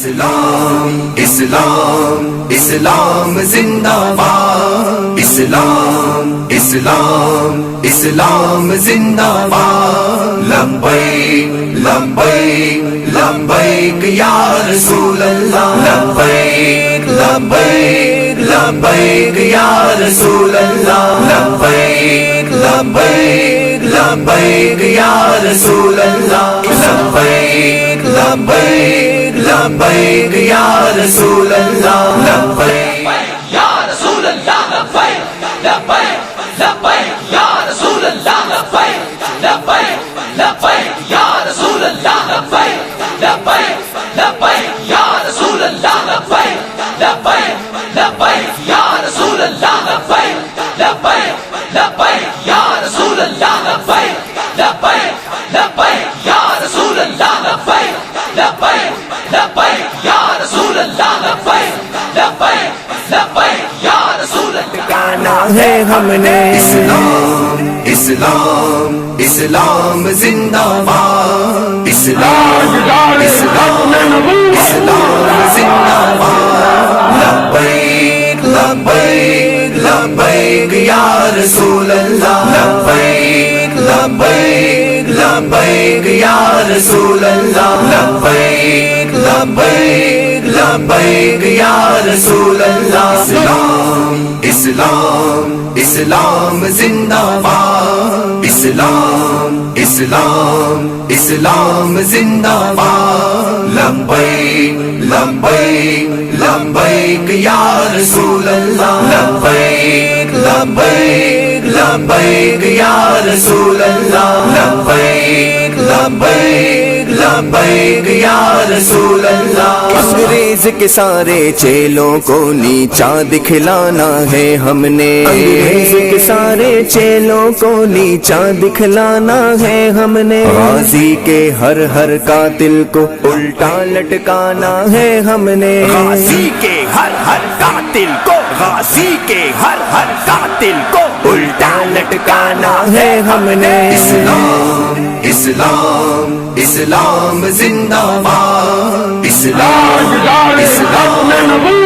اسلام اسلام اسلام زندہ باد، اسلام اسلام اسلام زندہ باد، لبیک لبیک لبیک یا رسول اللہ، لبیک لبیک لبیک یا رسول اللہ، لبیک لبیک لبیک یا رسول اللہ، لبیک لبیک لبیک یا رسول اللہ، لبیک یا رسول اللہ، لبیک لبیک لبیک یا رسول اللہ، لبیک لبیک لبیک یا رسول اللہ، لبیک لبیک لبیک یا رسول اللہ، لبیک لبیک لبیک یا رسول اللہ، لبیک لبیک لبیک یا رسول اللہ، لبیک لبیک لبیک یا رسول اللہ، لبیک لبیک لبیک یا رسول اللہ، لبیک لبیک لبیک یا رسول اللہ۔ ٹھکانا ہے ہم نے اسلام اسلام اسلام زندہ باد، اسلام اسلام اسلام زندہ باد، لبیک لبیک لبیک یا رسول اللہ، لبیک لبیک لبیک یا رسول اللہ، لبیک لبیک لبیک یا رسول اللہ، اسلام اسلام اسلام زندہ باد، اسلام اسلام اسلام زندہ باد، لبیک لبیک لبیک یا رسول اللہ، لبیک لبیک لبیک یا رسول اللہ، لبیک لبیک لبیک یا رسول اللہ۔ انگریز کے سارے چیلوں کو نیچا دکھلانا ہے ہم نے، انگریز کے سارے چیلوں کو نیچا دکھلانا ہے ہم نے، غازی کے ہر ہر قاتل کو الٹا لٹکانا ہے ہم نے، غازی کے ہر ہر قاتل کو، غازی کے ہر ہر قاتل کو الٹا لٹکانا ہے ہم نے۔ اسلام اسلام اسلام زندہ باد، اسلام اسلام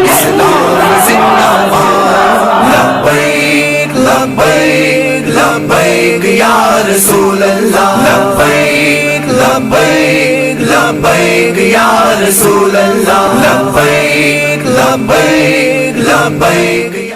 اسلام زندہ باد، لبیک لبیک لبیک یا رسول اللہ، لبیک لبیک لبیک یا رسول اللہ، لبیک لبیک لبیک